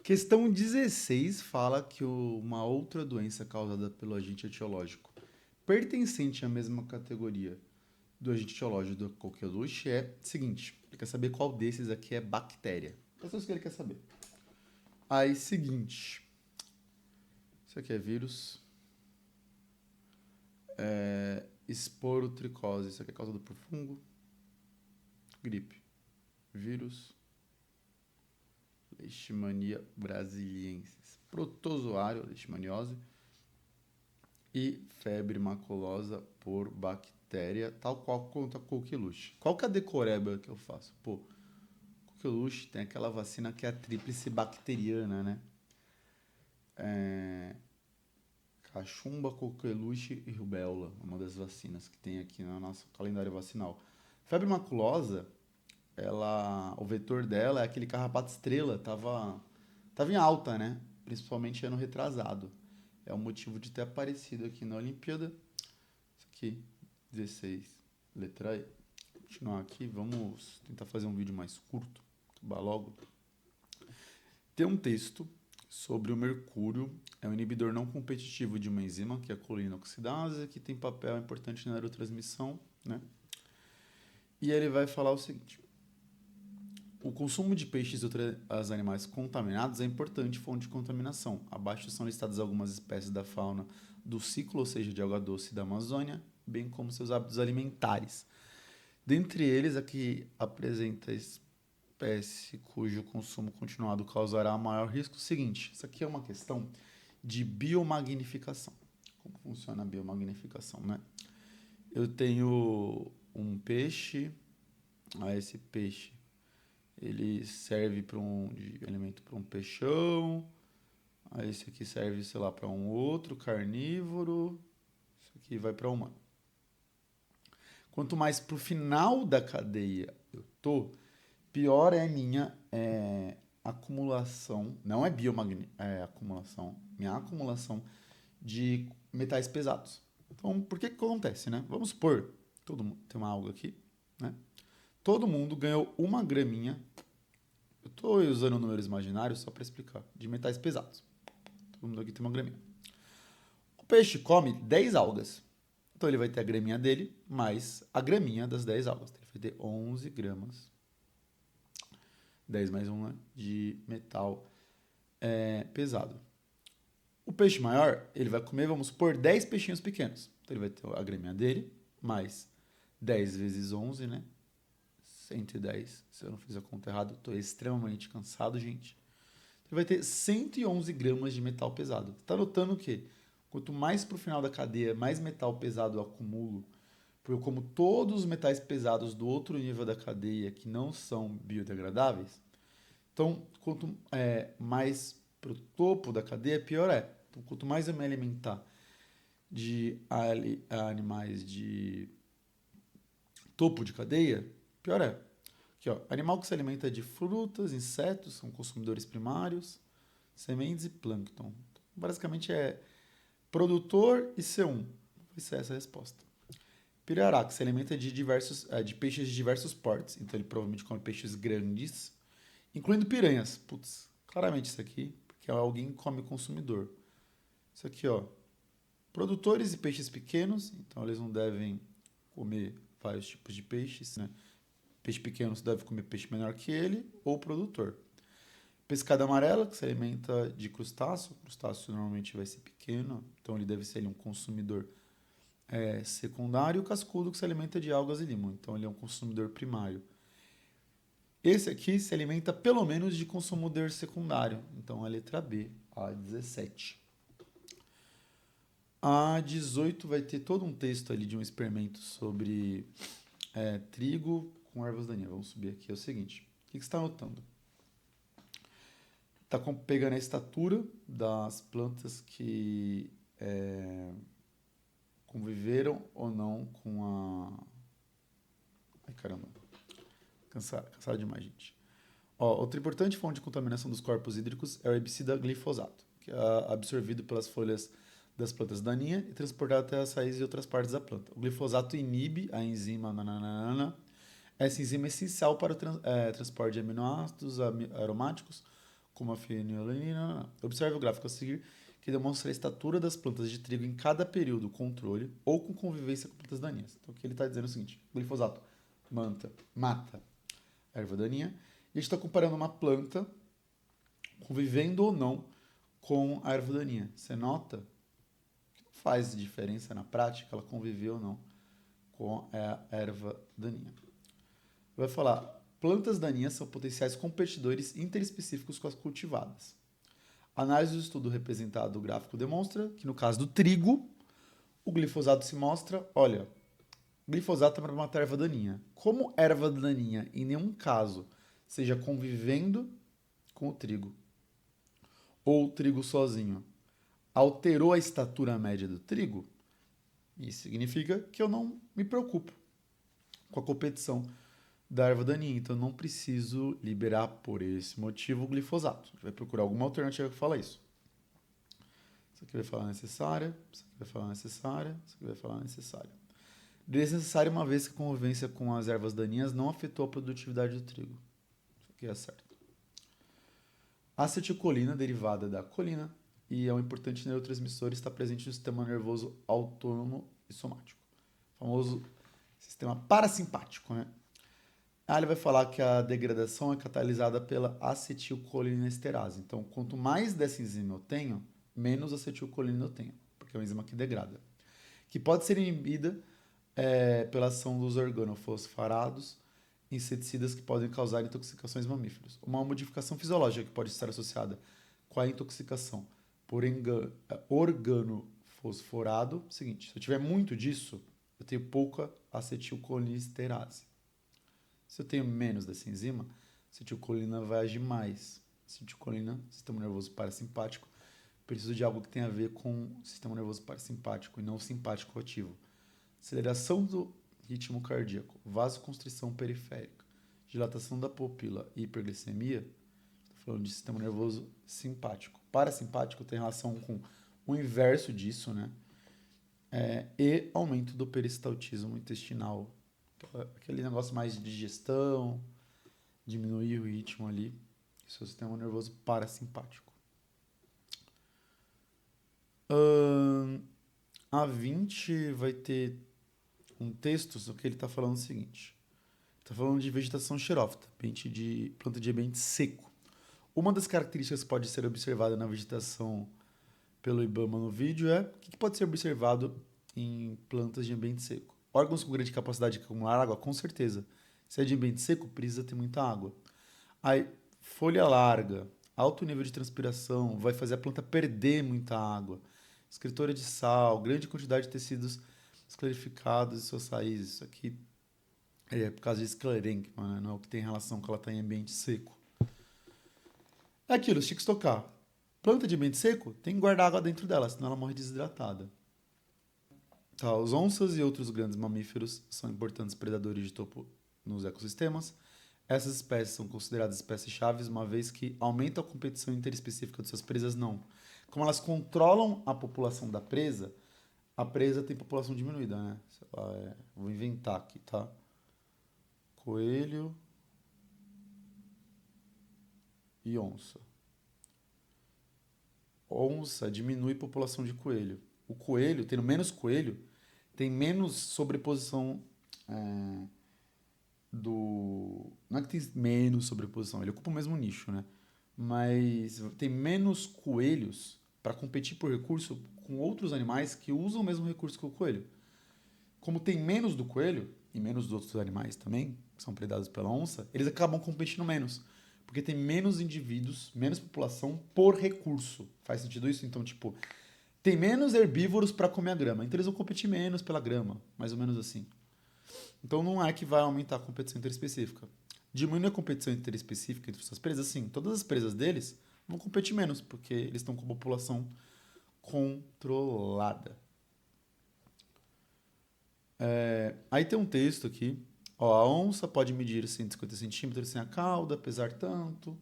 Questão 16 fala que uma outra doença causada pelo agente etiológico pertencente à mesma categoria do agente etiológico do coqueluche é o seguinte: ele quer saber qual desses aqui é bactéria. É só isso que ele quer saber. Aí, seguinte: isso aqui é vírus, esporotricose, isso aqui é causado por fungo, gripe, vírus, leishmania brasiliensis, protozoário, leishmaniose, e febre maculosa por bactéria, tal qual quanto a coqueluche. Qual que é a decoreba que eu faço? Pô, coqueluche tem aquela vacina que é a tríplice bacteriana, né? É, cachumba, coqueluche e rubéola, uma das vacinas que tem aqui no nosso calendário vacinal. Febre maculosa, o vetor dela é aquele carrapato estrela, tava em alta, né? Principalmente ano retrasado. É o motivo de ter aparecido aqui na Olimpíada. Isso aqui, 16, letra E. Continuar aqui, vamos tentar fazer um vídeo mais curto, acabar logo. Tem um texto sobre o mercúrio, é um inibidor não competitivo de uma enzima, que é a colina oxidase, que tem papel importante na neurotransmissão, né? E ele vai falar o seguinte: o consumo de peixes e outros animais contaminados é importante fonte de contaminação. Abaixo são listadas algumas espécies da fauna do ciclo, ou seja, de água doce da Amazônia, bem como seus hábitos alimentares. Dentre eles, a que apresenta espécie cujo consumo continuado causará maior risco. Seguinte, isso aqui é uma questão de biomagnificação. Como funciona a biomagnificação, né? Eu tenho um peixe, esse peixe ele serve de alimento para um peixão, aí esse aqui serve, sei lá, para um outro carnívoro, isso aqui vai para humano. Quanto mais pro final da cadeia eu tô, pior é a minha acumulação, não é acumulação, minha acumulação de metais pesados. Então, por que acontece, né? Vamos supor, todo mundo tem uma alga aqui, né? Todo mundo ganhou uma graminha. Eu estou usando números imaginários só para explicar, de metais pesados. Todo mundo aqui tem uma graminha. O peixe come 10 algas. Então ele vai ter a graminha dele mais a graminha das 10 algas. Ele vai ter 11 gramas, 10 mais 1, né, de metal pesado. O peixe maior, ele vai comer, vamos supor, 10 peixinhos pequenos. Então ele vai ter a graminha dele, mais 10 vezes 11, né? 110. Se eu não fiz a conta errada, eu estou extremamente cansado, gente. Ele vai ter 111 gramas de metal pesado. Está notando que quanto mais para o final da cadeia, mais metal pesado eu acumulo, porque eu como todos os metais pesados do outro nível da cadeia que não são biodegradáveis, então quanto mais para o topo da cadeia, pior é. Então, quanto mais eu me alimentar de animais de topo de cadeia, pior é. Aqui, ó, animal que se alimenta de frutas, insetos, são consumidores primários, sementes e plâncton. Basicamente é produtor e C1. Vai ser essa a resposta. Pirará, que se alimenta de peixes de diversos portes. Então ele provavelmente come peixes grandes, incluindo piranhas. Putz, claramente isso aqui, porque alguém come consumidor. Isso aqui, ó. Produtores e peixes pequenos, então eles não devem comer vários tipos de peixes, né? Peixe pequeno você deve comer peixe menor que ele ou produtor. Pescada amarela, que se alimenta de crustáceo. O crustáceo normalmente vai ser pequeno, então ele deve ser um consumidor secundário. E o cascudo, que se alimenta de algas e limão, então ele é um consumidor primário. Esse aqui se alimenta pelo menos de consumidor secundário, então a letra B, a 17. A 18 vai ter todo um texto ali de um experimento sobre trigo com ervas daninhas. Vamos subir aqui, é o seguinte. O que você está notando? Está pegando a estatura das plantas que conviveram ou não com a... Ai, caramba. Cansado demais, gente. Ó, outra importante fonte de contaminação dos corpos hídricos é o herbicida glifosato, que é absorvido pelas folhas das plantas daninhas e transportado até as raízes e outras partes da planta. O glifosato inibe a enzima nananana. Essa enzima é essencial para o transporte de aminoácidos aromáticos, como a fenilalanina. Observe o gráfico a seguir, que demonstra a estatura das plantas de trigo em cada período controle ou com convivência com plantas daninhas. Então, aqui ele está dizendo o seguinte: glifosato mata a erva daninha, e a gente está comparando uma planta convivendo ou não com a erva daninha. Você nota que não faz diferença na prática ela conviver ou não com a erva daninha. Vai falar, plantas daninhas são potenciais competidores interespecíficos com as cultivadas. A análise do estudo representado no gráfico demonstra que, no caso do trigo, o glifosato se mostra, olha, glifosato é para matar erva daninha. Como erva daninha, em nenhum caso, seja convivendo com o trigo, ou o trigo sozinho, alterou a estatura média do trigo, isso significa que eu não me preocupo com a competição da erva daninha, então eu não preciso liberar por esse motivo o glifosato. A gente vai procurar alguma alternativa que fala isso. Isso aqui vai falar necessária, isso aqui vai falar necessária, isso aqui vai falar necessária. Desnecessária uma vez que a convivência com as ervas daninhas não afetou a produtividade do trigo. Isso aqui é certo. A acetilcolina, derivada da colina, e é um importante neurotransmissor, está presente no sistema nervoso autônomo e somático. O famoso sistema parasimpático, né? Aí ele vai falar que a degradação é catalisada pela acetilcolinesterase. Então, quanto mais dessa enzima eu tenho, menos acetilcolina eu tenho, porque é uma enzima que degrada. Que pode ser inibida pela ação dos organofosfarados, inseticidas que podem causar intoxicações mamíferas. Uma modificação fisiológica que pode estar associada com a intoxicação por organofosforado. Seguinte, se eu tiver muito disso, eu tenho pouca acetilcolinesterase. Se eu tenho menos dessa enzima, a acetilcolina vai agir mais. Acetilcolina, sistema nervoso parasimpático, preciso de algo que tenha a ver com o sistema nervoso parasimpático e não simpático ativo. Aceleração do ritmo cardíaco, vasoconstrição periférica, dilatação da pupila e hiperglicemia. Estou falando de sistema nervoso simpático. Parasimpático tem relação com o inverso disso, né? E aumento do peristaltismo intestinal. Aquele negócio mais de digestão, diminuir o ritmo ali. Isso é o sistema nervoso parasimpático. A 20 vai ter um texto, só que ele está falando o seguinte. Está falando de vegetação xerófita, planta de ambiente seco. Uma das características que pode ser observada na vegetação pelo IBAMA no vídeo é o que pode ser observado em plantas de ambiente seco. Órgãos com grande capacidade de acumular água, com certeza. Se é de ambiente seco, precisa ter muita água. Aí, folha larga, alto nível de transpiração, vai fazer a planta perder muita água. Excretora de sal, grande quantidade de tecidos esclerificados em suas raízes. Isso aqui é por causa de esclerênquima, né? Não é o que tem relação com ela estar em ambiente seco. É aquilo, você tinha que estocar. Planta de ambiente seco tem que guardar água dentro dela, senão ela morre desidratada. Tá, os onças e outros grandes mamíferos são importantes predadores de topo nos ecossistemas. Essas espécies são consideradas espécies-chave, uma vez que aumentam a competição interespecífica de suas presas, não. Como elas controlam a população da presa, a presa tem população diminuída, né? Sei lá, vou inventar aqui, tá? Coelho e onça. Onça diminui a população de coelho. O coelho, tendo menos coelho, tem menos sobreposição Não é que tem menos sobreposição, ele ocupa o mesmo nicho, né? Mas tem menos coelhos para competir por recurso com outros animais que usam o mesmo recurso que o coelho. Como tem menos do coelho, e menos dos outros animais também, que são predados pela onça, eles acabam competindo menos. Porque tem menos indivíduos, menos população por recurso. Faz sentido isso? Então, tipo, tem menos herbívoros para comer a grama. Então eles vão competir menos pela grama, mais ou menos assim. Então não é que vai aumentar a competição interespecífica. Diminui a competição interespecífica entre suas presas, sim. Todas as presas deles vão competir menos, porque eles estão com a população controlada. Aí tem um texto aqui. Ó, a onça pode medir 150 centímetros sem a cauda, pesar tanto.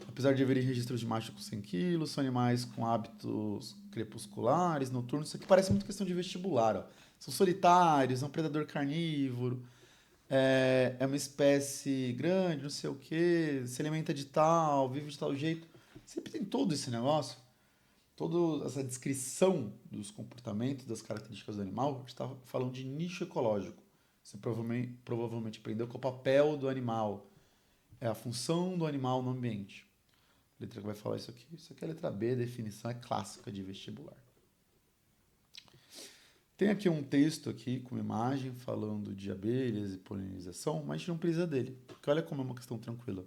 Apesar de haverem registros de machos com 100 quilos, são animais com hábitos crepusculares, noturnos. Isso aqui parece muito questão de vestibular. Ó. São solitários, é um predador carnívoro. é uma espécie grande, não sei o quê, se alimenta de tal, vive de tal jeito. Sempre tem todo esse negócio, toda essa descrição dos comportamentos, das características do animal. A gente está falando de nicho ecológico. Você provavelmente aprendeu que é o papel do animal, é a função do animal no ambiente. A letra que vai falar isso aqui. Isso aqui é a letra B, a definição é clássica de vestibular. Tem aqui um texto aqui com imagem falando de abelhas e polinização, mas a gente não precisa dele, porque olha como é uma questão tranquila.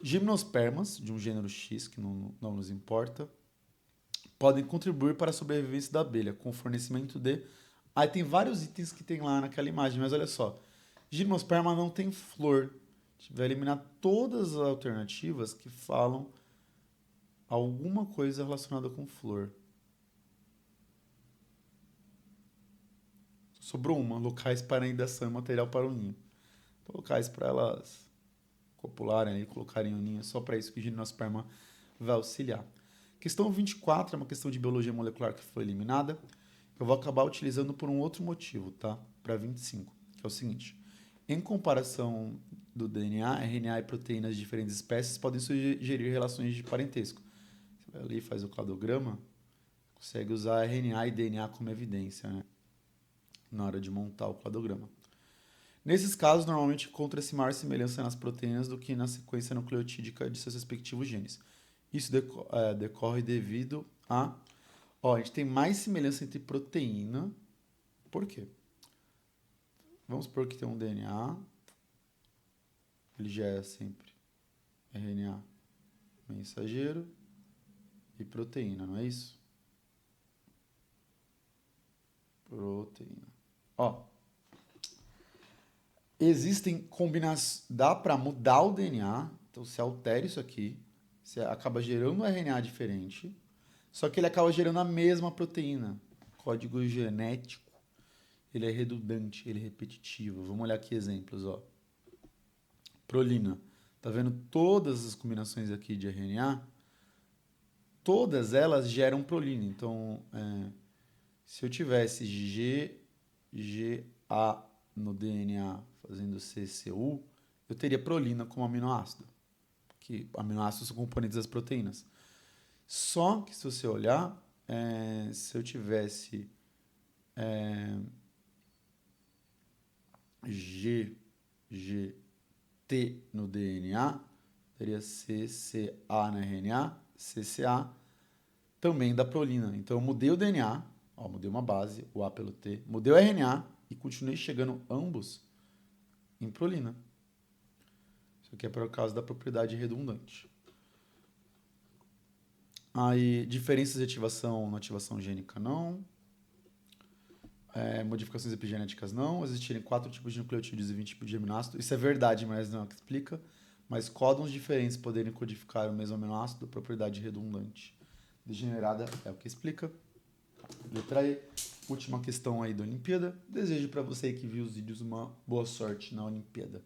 Gimnospermas, de um gênero X, que não nos importa, podem contribuir para a sobrevivência da abelha com o fornecimento de... Aí tem vários itens que tem lá naquela imagem, mas olha só. Gimnosperma não tem flor. A gente vai eliminar todas as alternativas que falam alguma coisa relacionada com flor. Sobrou uma, locais para anidação e material para o ninho. Então, locais para elas copularem e colocarem o ninho, só para isso que o gimnosperma vai auxiliar. Questão 24 é uma questão de biologia molecular que foi eliminada. Eu vou acabar utilizando por um outro motivo, tá? Para 25, que é o seguinte. Em comparação do DNA, RNA e proteínas de diferentes espécies podem sugerir relações de parentesco. Você vai ali e faz o cladograma, consegue usar RNA e DNA como evidência, né? Na hora de montar o cladograma. Nesses casos, normalmente encontra-se maior semelhança nas proteínas do que na sequência nucleotídica de seus respectivos genes. Isso decorre devido a... Ó, a gente tem mais semelhança entre proteína. Por quê? Vamos supor que tem um DNA. Ele já é sempre RNA mensageiro e proteína, não é isso? Proteína. Ó, existem combinações, dá para mudar o DNA, então você altera isso aqui, você acaba gerando um RNA diferente, só que ele acaba gerando a mesma proteína. Código genético, ele é redundante, ele é repetitivo. Vamos olhar aqui exemplos, ó. Prolina. Tá vendo todas as combinações aqui de RNA? Todas elas geram prolina. Então, se eu tivesse GA no DNA fazendo CCU, eu teria prolina como aminoácido. Que aminoácidos são componentes das proteínas. Só que se você olhar, se eu tivesse GGT no DNA, teria CCA no RNA, CCA também da prolina. Então eu mudei o DNA, ó, mudei uma base, o A pelo T, mudei o RNA e continuei chegando ambos em prolina. Isso aqui é por causa da propriedade redundante. Aí, diferenças de ativação na ativação gênica, não. Modificações epigenéticas, não. Existirem 4 tipos de nucleotídeos e 20 tipos de aminoácidos. Isso é verdade, mas não é o que explica. Mas códons diferentes poderem codificar o mesmo aminoácido, propriedade redundante degenerada é o que explica. Letra E. Última questão aí da Olimpíada. Desejo para você que viu os vídeos uma boa sorte na Olimpíada.